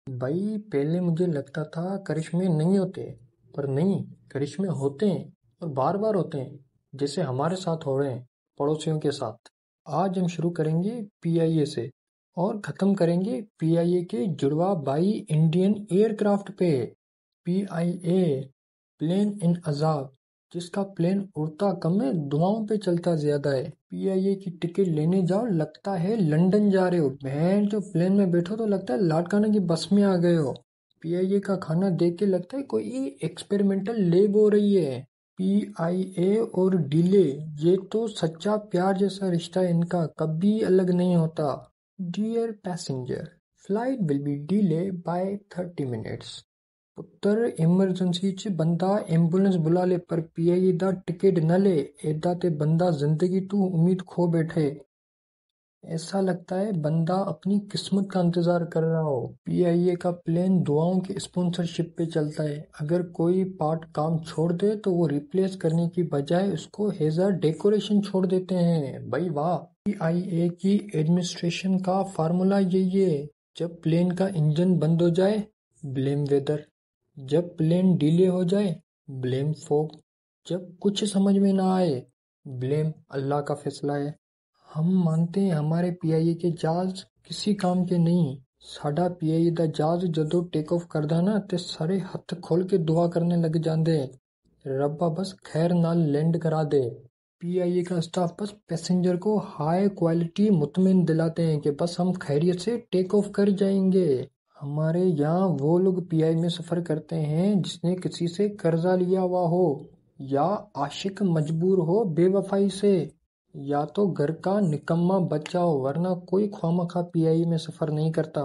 भाई पहले मुझे लगता था करिश्मे नहीं होते, पर नहीं, करिश्मे होते हैं और बार बार होते हैं, जैसे हमारे साथ हो रहे हैं, पड़ोसियों के साथ। आज हम शुरू करेंगे पीआईए से और खत्म करेंगे पीआईए के जुड़वा बाई इंडियन एयरक्राफ्ट पे। पीआईए, प्लेन इन अजाब, जिसका प्लेन उड़ता कम है, धुआं पे चलता ज्यादा है। पीआईए की टिकट लेने जाओ, लगता है लंदन जा रहे हो। बहन जो प्लेन में बैठो तो लगता है लाड़काना की बस में आ गए हो। पीआईए का खाना देख के लगता है कोई एक्सपेरिमेंटल लैब हो रही है। पीआईए और डिले, ये तो सच्चा प्यार जैसा रिश्ता है, इनका कभी अलग नहीं होता। Dear passenger, flight will be delay by 30 minutes. पुत्तर इमरजेंसी च बंदा एंबुलेंस बुला ले, पर पीआईए दा टिकट न ले, एदा ते बंदा जिंदगी तू उम्मीद खो बैठे। ऐसा लगता है बंदा अपनी किस्मत का इंतजार कर रहा हो। पीआईए का प्लेन दुआओं की स्पॉन्सरशिप पे चलता है। अगर कोई पार्ट काम छोड़ दे तो वो रिप्लेस करने की बजाय उसको एज अ डेकोरेशन छोड़ देते हैं। भाई वाह। पीआईए की एडमिनिस्ट्रेशन का फार्मूला यही है, जब प्लेन का इंजन बंद हो जाए, ब्लेम वेदर। जब प्लेन डिले हो जाए, ब्लेम फॉग। जब कुछ समझ में ना आए, ब्लेम अल्लाह का फैसला है। हम मानते हैं हमारे पीआईए के जहाज किसी काम के नहीं। साडा पीआईए दा जहाज जदों टेक ऑफ करदा ना ते सारे हथ खोल के दुआ करने लग जांदे, रब्बा बस खैर नाल लैंड करा दे। पीआईए का स्टाफ बस पैसेंजर को हाई क्वालिटी मुतमिन दिलाते हैं कि बस हम खैरियत से टेक ऑफ कर जाएंगे। हमारे यहाँ वो लोग पीआई में सफर करते हैं जिसने किसी से कर्जा लिया हुआ हो, या आशिक मजबूर हो बेवफाई से, या तो घर का निकम्मा बच्चा हो, वरना कोई ख्वामखा पीआई में सफर नहीं करता।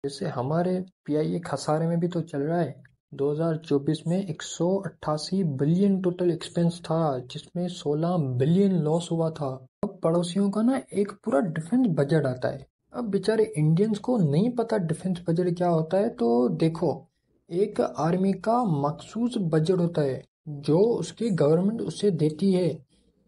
जैसे हमारे पीआईए खसारे में भी तो चल रहा है। 2024 में 188 बिलियन टोटल एक्सपेंस था, जिसमें 16 बिलियन लॉस हुआ था। अब पड़ोसियों का ना एक पूरा डिफेंस बजट आता है। अब बेचारे इंडियंस को नहीं पता डिफेंस बजट क्या होता है। तो देखो, एक आर्मी का मखसूस बजट होता है जो उसकी गवर्नमेंट उसे देती है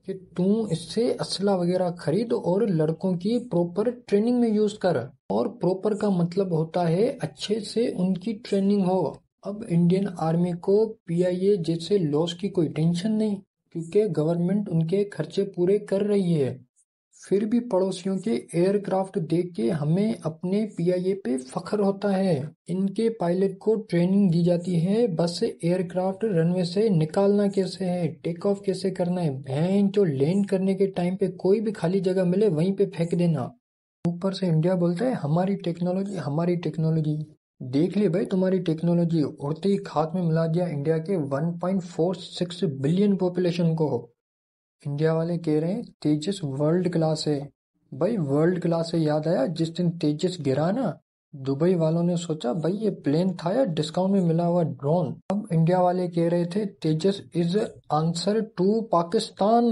कि तू इससे असला वगैरह खरीद और लड़कों की प्रॉपर ट्रेनिंग में यूज कर। और प्रॉपर का मतलब होता है अच्छे से उनकी ट्रेनिंग हो। अब इंडियन आर्मी को पीआईए जैसे लॉस की कोई टेंशन नहीं, क्योंकि गवर्नमेंट उनके खर्चे पूरे कर रही है। फिर भी पड़ोसियों के एयरक्राफ्ट देख के हमें अपने पीआईए पे फख्र होता है। इनके पायलट को ट्रेनिंग दी जाती है, बस एयरक्राफ्ट रनवे से निकालना कैसे है, टेक ऑफ कैसे करना है। भैं जो लैंड करने के टाइम पे कोई भी खाली जगह मिले वहीं पे फेंक देना। ऊपर से इंडिया बोलता है हमारी टेक्नोलॉजी, हमारी टेक्नोलॉजी। देख लिए भाई तुम्हारी टेक्नोलॉजी, उड़ते ही खाक में मिला दिया इंडिया के 1.46 बिलियन पॉपुलेशन को। इंडिया वाले कह रहे हैं तेजस वर्ल्ड क्लास है। भाई वर्ल्ड क्लास से याद आया, जिस दिन तेजस गिरा ना, दुबई वालों ने सोचा भाई ये प्लेन था या डिस्काउंट में मिला हुआ ड्रोन। अब इंडिया वाले कह रहे थे तेजस इज आंसर टू पाकिस्तान।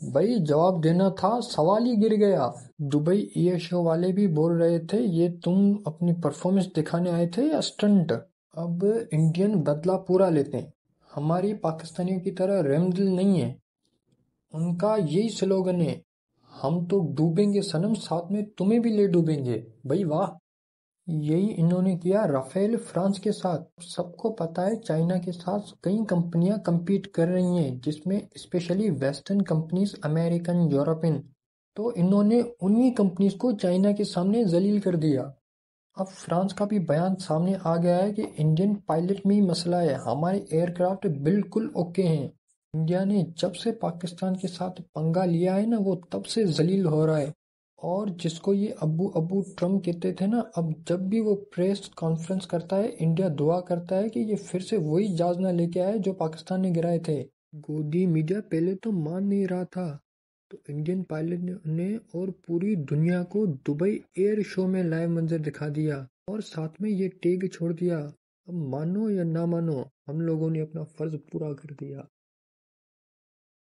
भाई जवाब देना था, सवाल ही गिर गया। दुबई एयर शो वाले भी बोल रहे थे ये तुम अपनी परफॉर्मेंस दिखाने आए थे या स्टंट। अब इंडियन बदला पूरा लेते हैं, हमारी पाकिस्तानियों की तरह रहमदिल नहीं है। उनका यही स्लोगन है, हम तो डूबेंगे सनम, साथ में तुम्हें भी ले डूबेंगे। भाई वाह। यही इन्होंने किया राफेल फ्रांस के साथ। सबको पता है चाइना के साथ कई कंपनियां compete कर रही हैं, जिसमें specially western companies, American, European. तो इन्होंने उन्हीं कंपनीज को चाइना के सामने जलील कर दिया। अब फ्रांस का भी बयान सामने आ गया है कि इंडियन पायलट में ही मसला है, हमारे एयरक्राफ्ट बिल्कुल ओके हैं। इंडिया ने जब से पाकिस्तान के साथ पंगा लिया है ना, वो तब से जलील हो रहा है। और जिसको ये अब्बू अब्बू ट्रम्प कहते थे ना, अब जब भी वो प्रेस कॉन्फ्रेंस करता है, इंडिया दुआ करता है कि ये फिर से वही जहाज ना लेके आए जो पाकिस्तान ने गिराए थे। गोदी मीडिया पहले तो मान नहीं रहा था, तो इंडियन पायलट ने और पूरी दुनिया को दुबई एयर शो में लाइव मंजर दिखा दिया और साथ में ये टैग छोड़ दिया। अब मानो या ना मानो, हम लोगों ने अपना फर्ज पूरा कर दिया।